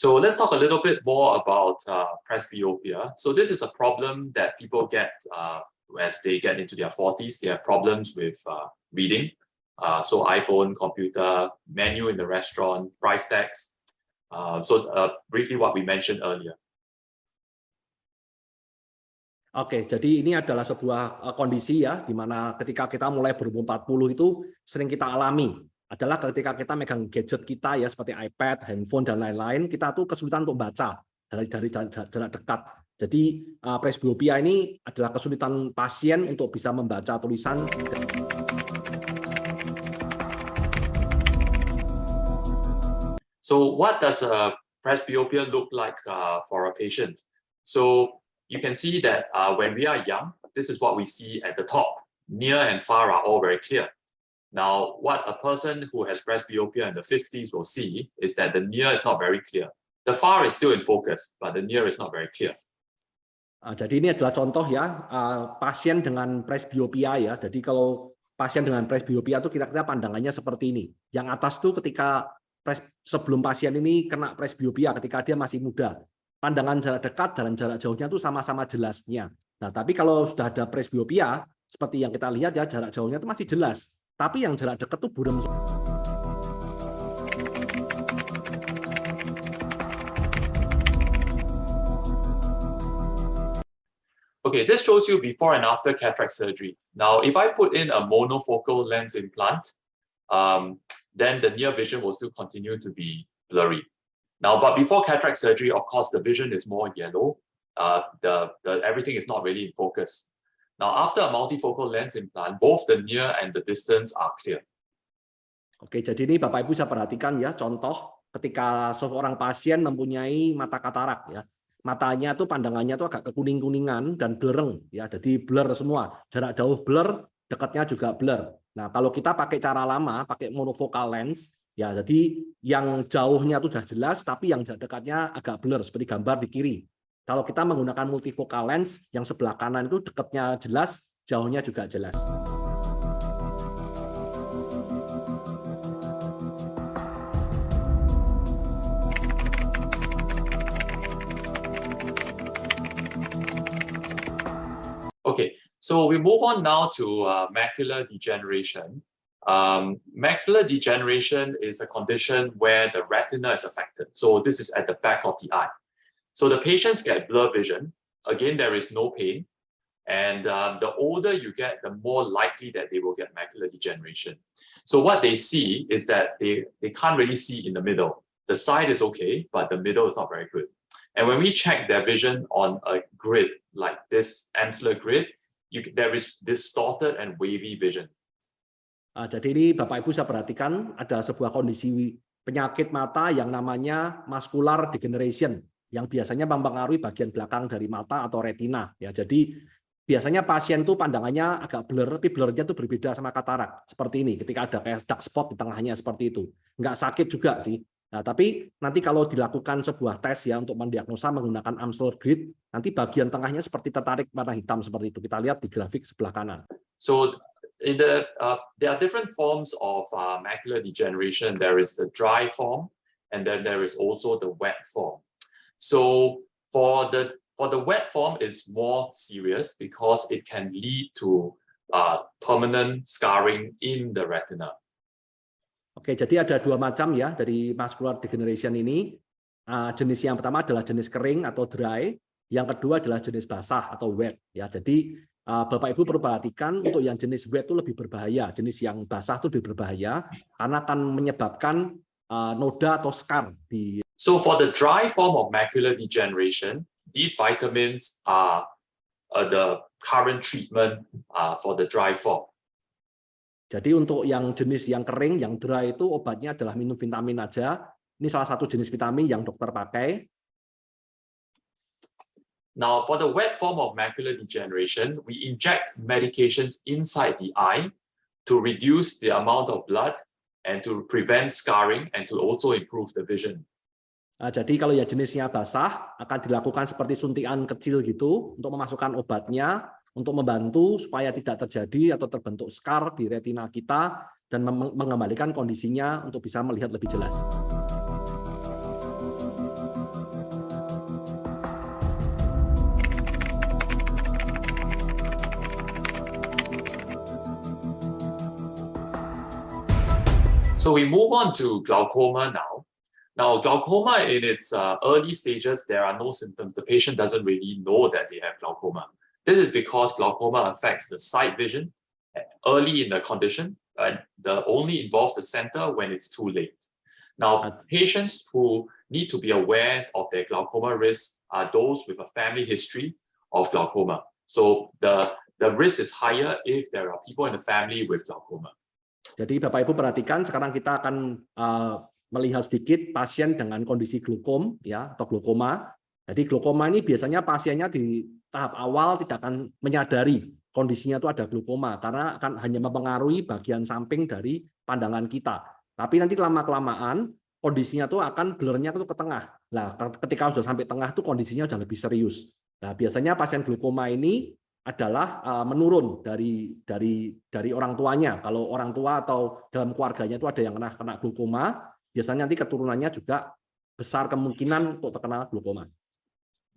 So let's talk a little bit more about presbyopia. So this is a problem that people get as they get into their 40s. They have problems with reading. So iPhone, computer, menu in the restaurant, price tags. Briefly what we mentioned earlier. Oke, jadi ini adalah sebuah kondisi ya, di mana ketika kita mulai berumur 40 itu sering kita alami. Adalah ketika kita megang gadget kita ya, seperti iPad, handphone, dan lain-lain, kita tuh kesulitan untuk baca dari jarak dekat. Jadi presbiopia ini adalah kesulitan pasien untuk bisa membaca tulisan. So what does presbyopia look like for a patient? So you can see that when we are young, this is what we see at the top. Near and far are all very clear. Now, what a person who has presbyopia in the 50s will see is that the near is not very clear. The far is still in focus, but the near is not very clear. Jadi ini adalah contoh ya, pasien dengan presbiopia ya. Jadi kalau pasien dengan presbiopia itu kira-kira pandangannya seperti ini. Yang atas tuh ketika sebelum pasien ini kena presbiopia, ketika dia masih muda, pandangan jarak dekat dan jarak jauhnya tuh sama-sama jelasnya. Nah, tapi kalau sudah ada presbiopia, seperti yang kita lihat ya, jarak jauhnya itu masih jelas. Tapi yang jarak dekat tuh buram. Okay, this shows you before and after cataract surgery. Now, if I put in a monofocal lens implant, then the near vision will still continue to be blurry. Now, but before cataract surgery, of course, the vision is more yellow. Everything is not really in focus. Now, after a multifocal lens implant, both the near and the distance are clear. Oke, jadi ini Bapak Ibu bisa perhatikan ya, contoh ketika seorang pasien mempunyai mata katarak ya. Matanya tuh pandangannya tuh agak kekuning-kuningan dan blereng ya, jadi blur semua. Jarak jauh blur, dekatnya juga blur. Nah, kalau kita pakai cara lama, pakai monofocal lens ya, jadi yang jauhnya tuh sudah jelas, tapi yang dekatnya agak blur seperti gambar di kiri. Kalau kita menggunakan multifocal lens, yang sebelah kanan itu dekatnya jelas, jauhnya juga jelas. Okay, so we move on now to macular degeneration. Macular degeneration is a condition where the retina is affected. So this is at the back of the eye. So the patients get blurred vision. Again, there is no pain. And the older you get, the more likely that they will get macular degeneration. So what they see is that they can't really see in the middle. The side is okay, but the middle is not very good. And when we check their vision on a grid like this Amsler grid, there is distorted and wavy vision. Jadi ini Bapak Ibu bisa perhatikan ada sebuah kondisi penyakit mata yang namanya macular degeneration, yang biasanya mempengaruhi bagian belakang dari mata atau retina ya. Jadi biasanya pasien tuh pandangannya agak blur, tapi blurnya tuh berbeda sama katarak seperti ini. Ketika ada kayak dark spot di tengahnya seperti itu, nggak sakit juga sih. Nah, tapi nanti kalau dilakukan sebuah tes ya untuk mendiagnosa menggunakan Amsler grid, nanti bagian tengahnya seperti tertarik warna hitam seperti itu. Kita lihat di grafik sebelah kanan. So there are different forms of macular degeneration. There is the dry form, and then there is also the wet form. So for the wet form, it's more serious because it can lead to permanent scarring in the retina. Oke, jadi ada dua macam ya dari macular degeneration ini. Jenis yang pertama adalah jenis kering atau dry, yang kedua adalah jenis basah atau wet. Ya, jadi Bapak Ibu perlu perhatikan untuk yang jenis wet itu lebih berbahaya, jenis yang basah itu lebih berbahaya karena akan menyebabkan noda atau scar di. So for the dry form of macular degeneration, these vitamins are the current treatment for the dry form. Jadi untuk yang jenis yang kering, yang dry itu obatnya adalah minum vitamin aja. Ini salah satu jenis vitamin yang dokter pakai. Now, for the wet form of macular degeneration, we inject medications inside the eye to reduce the amount of blood and to prevent scarring and to also improve the vision. Jadi kalau ya jenisnya basah, akan dilakukan seperti suntikan kecil gitu untuk memasukkan obatnya, untuk membantu supaya tidak terjadi atau terbentuk scar di retina kita dan mengembalikan kondisinya untuk bisa melihat lebih jelas. So we move on to glaucoma now. Now, glaucoma in its early stages, there are no symptoms. The patient doesn't really know that they have glaucoma. This is because glaucoma affects the sight vision early in the condition, and only involves the center when it's too late. Now, patients who need to be aware of their glaucoma risk are those with a family history of glaucoma. So the risk is higher if there are people in the family with glaucoma. Jadi Bapak Ibu perhatikan, sekarang kita akan melihat sedikit pasien dengan kondisi glaukom ya atau glaukoma. Jadi glaukoma ini biasanya pasiennya di tahap awal tidak akan menyadari kondisinya itu ada glaukoma karena akan hanya mempengaruhi bagian samping dari pandangan kita. Tapi nanti lama-kelamaan kondisinya tuh akan blurnya tuh ke tengah. Nah, ketika sudah sampai tengah tuh kondisinya sudah lebih serius. Nah, biasanya pasien glaukoma ini adalah menurun dari orang tuanya. Kalau orang tua atau dalam keluarganya itu ada yang kena glaukoma, biasanya nanti keturunannya juga besar kemungkinan untuk terkena glaukoma.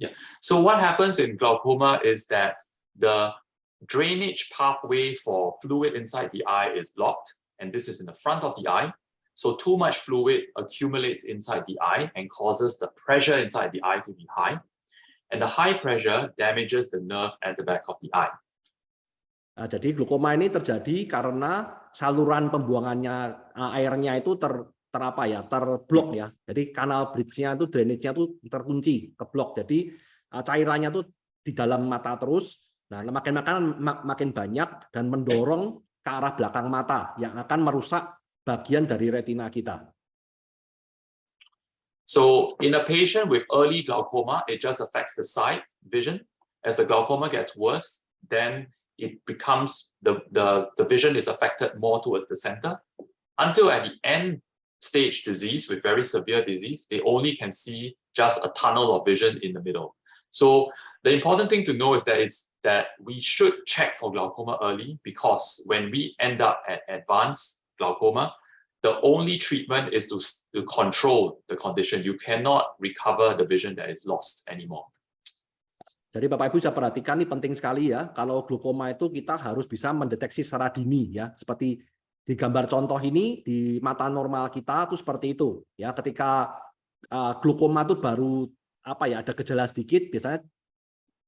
Yeah. So what happens in glaucoma is that the drainage pathway for fluid inside the eye is blocked, and this is in the front of the eye. So too much fluid accumulates inside the eye and causes the pressure inside the eye to be high. And the high pressure damages the nerve at the back of the eye. Nah, jadi glaukoma ini terjadi karena saluran pembuangannya airnya itu terblok ya. Jadi kanal bridge-nya itu drainage-nya itu terkunci, keblok. Jadi cairannya itu di dalam mata terus. Nah, makin banyak dan mendorong ke arah belakang mata yang akan merusak bagian dari retina kita. So in a patient with early glaucoma, it just affects the sight vision. As the glaucoma gets worse, then it becomes the vision is affected more towards the center until at the end stage disease with very severe disease, they only can see just a tunnel of vision in the middle. So the important thing to know is that we should check for glaucoma early, because when we end up at advanced glaucoma, the only treatment is to control the condition. You cannot recover the vision that is lost anymore. Jadi Bapak Ibu bisa perhatikan, ini penting sekali ya. Kalau glaukoma itu kita harus bisa mendeteksi secara dini ya. Seperti di gambar contoh ini, di mata normal kita itu seperti itu ya. Ketika glaukoma itu baru ada gejala sedikit, biasanya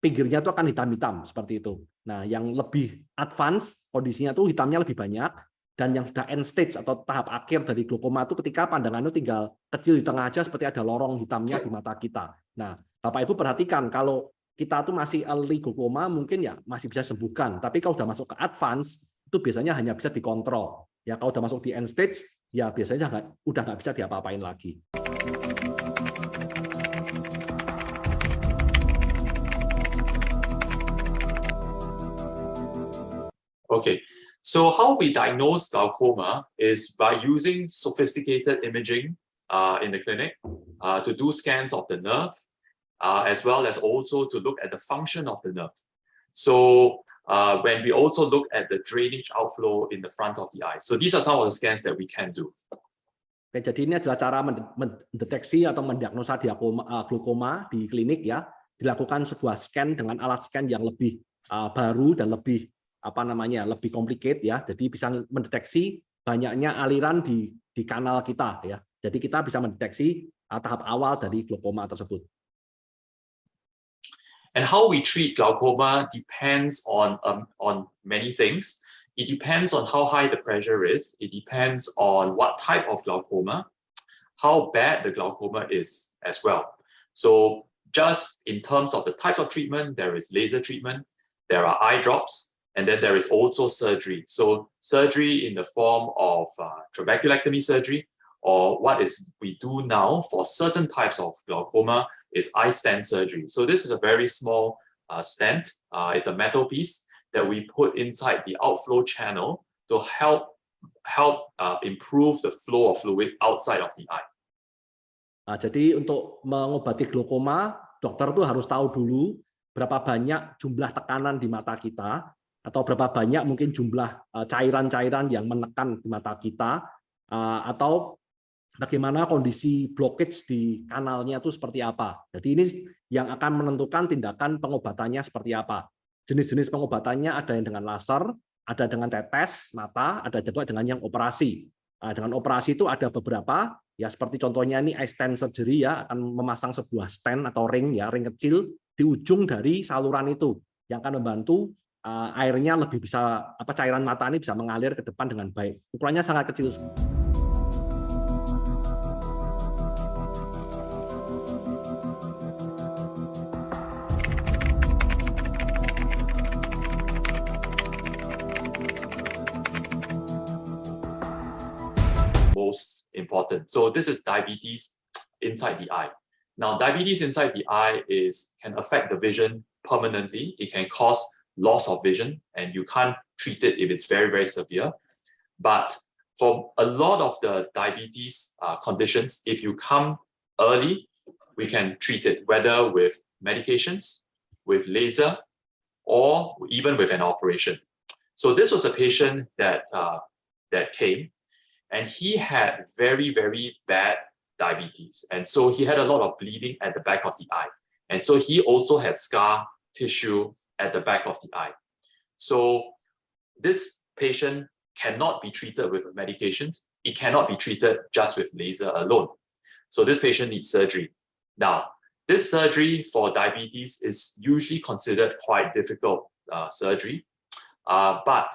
pinggirnya itu akan hitam-hitam seperti itu. Nah, yang lebih advance kondisinya itu hitamnya lebih banyak, dan yang sudah end stage atau tahap akhir dari glaukoma itu ketika pandangan itu tinggal kecil di tengah aja, seperti ada lorong hitamnya di mata kita. Nah, Bapak Ibu perhatikan, kalau kita tuh masih early glaukoma mungkin ya masih bisa sembuhkan, tapi kalau sudah masuk ke advance itu biasanya hanya bisa dikontrol. Ya kalau sudah masuk di end stage ya biasanya udah nggak bisa diapa-apain lagi. Okay, so how we diagnose glaucoma is by using sophisticated imaging in the clinic to do scans of the nerve, as well as also to look at the function of the nerve. So when we also look at the drainage outflow in the front of the eye. So these are some of the scans that we can do. Oke, jadi ini adalah cara mendeteksi atau mendiagnosa glaukoma di klinik ya. Dilakukan sebuah scan dengan alat scan yang lebih baru dan lebih lebih complicated ya. Jadi bisa mendeteksi banyaknya aliran di kanal kita ya. Jadi kita bisa mendeteksi tahap awal dari glaukoma tersebut. And how we treat glaucoma depends on many things. It depends on how high the pressure is. It depends on what type of glaucoma, how bad the glaucoma is as well. So just in terms of the types of treatment, there is laser treatment, there are eye drops, and then there is also surgery. So surgery in the form of trabeculectomy surgery, or what we do now for certain types of glaucoma is eye stent surgery. So this is a very small stent. It's a metal piece that we put inside the outflow channel to help improve the flow of fluid outside of the eye. Nah, jadi untuk mengobati glaukoma, dokter tuh harus tahu dulu berapa banyak jumlah tekanan di mata kita, atau berapa banyak mungkin jumlah cairan-cairan yang menekan di mata kita, atau bagaimana kondisi blockage di kanalnya itu seperti apa. Jadi ini yang akan menentukan tindakan pengobatannya seperti apa. Jenis-jenis pengobatannya ada yang dengan laser, ada dengan tetes mata, ada juga dengan yang operasi. Dengan operasi itu ada beberapa, ya seperti contohnya ini iStent surgery ya, akan memasang sebuah stent atau ring ya, ring kecil di ujung dari saluran itu yang akan membantu airnya lebih bisa cairan mata ini bisa mengalir ke depan dengan baik. Ukurannya sangat kecil. Most important. So this is diabetes inside the eye. Now, diabetes inside the eye can affect the vision permanently. It can cause loss of vision, and you can't treat it if it's very, very severe. But for a lot of the diabetes conditions, if you come early, we can treat it, whether with medications, with laser, or even with an operation. So this was a patient that came, and he had very, very bad diabetes. And so he had a lot of bleeding at the back of the eye. And so he also had scar tissue at the back of the eye. So this patient cannot be treated with medications. It cannot be treated just with laser alone. So this patient needs surgery. Now, this surgery for diabetes is usually considered quite difficult surgery, but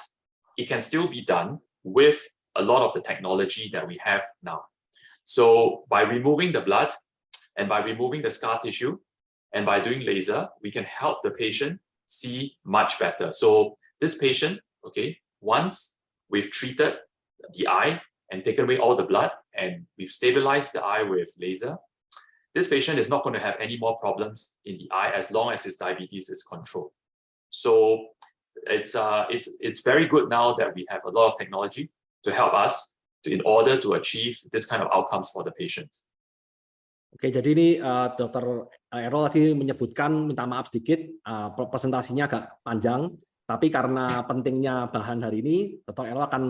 it can still be done with a lot of the technology that we have now. So by removing the blood and by removing the scar tissue and by doing laser, we can help the patient see much better. So this patient, okay, once we've treated the eye and taken away all the blood and we've stabilized the eye with laser, this patient is not going to have any more problems in the eye as long as his diabetes is controlled. So it's very good now that we have a lot of technology to help us in order to achieve this kind of outcomes for the patient. Oke, jadi ini Dr. Errol lagi menyebutkan, minta maaf sedikit, presentasinya agak panjang, tapi karena pentingnya bahan hari ini, Dr. Errol akan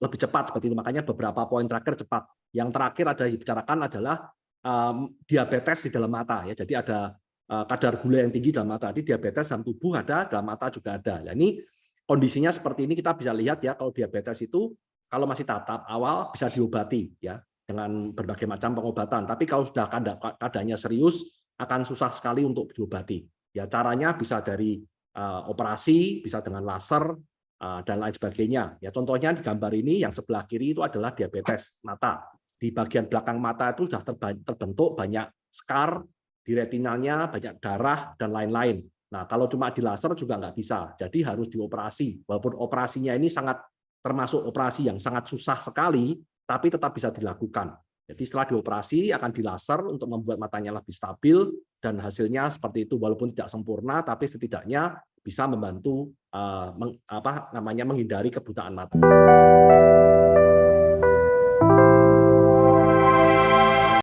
lebih cepat seperti itu. Makanya beberapa poin terakhir cepat. Yang terakhir ada dibicarakan adalah diabetes di dalam mata ya. Jadi ada kadar gula yang tinggi dalam mata. Jadi diabetes dalam tubuh ada, dalam mata juga ada. Nah, ini kondisinya seperti ini kita bisa lihat ya, kalau diabetes itu kalau masih tahap awal bisa diobati ya dengan berbagai macam pengobatan. Tapi kalau sudah keadaannya serius akan susah sekali untuk diobati. Ya caranya bisa dari operasi, bisa dengan laser dan lain sebagainya. Ya contohnya di gambar ini yang sebelah kiri itu adalah diabetes mata. Di bagian belakang mata itu sudah terbentuk banyak scar, di retinalnya banyak darah dan lain-lain. Nah, kalau cuma di laser juga nggak bisa. Jadi harus dioperasi. Walaupun operasinya ini termasuk operasi yang sangat susah sekali, tapi tetap bisa dilakukan. Jadi setelah dioperasi akan di laser untuk membuat matanya lebih stabil dan hasilnya seperti itu, walaupun tidak sempurna, tapi setidaknya bisa membantu menghindari kebutaan mata.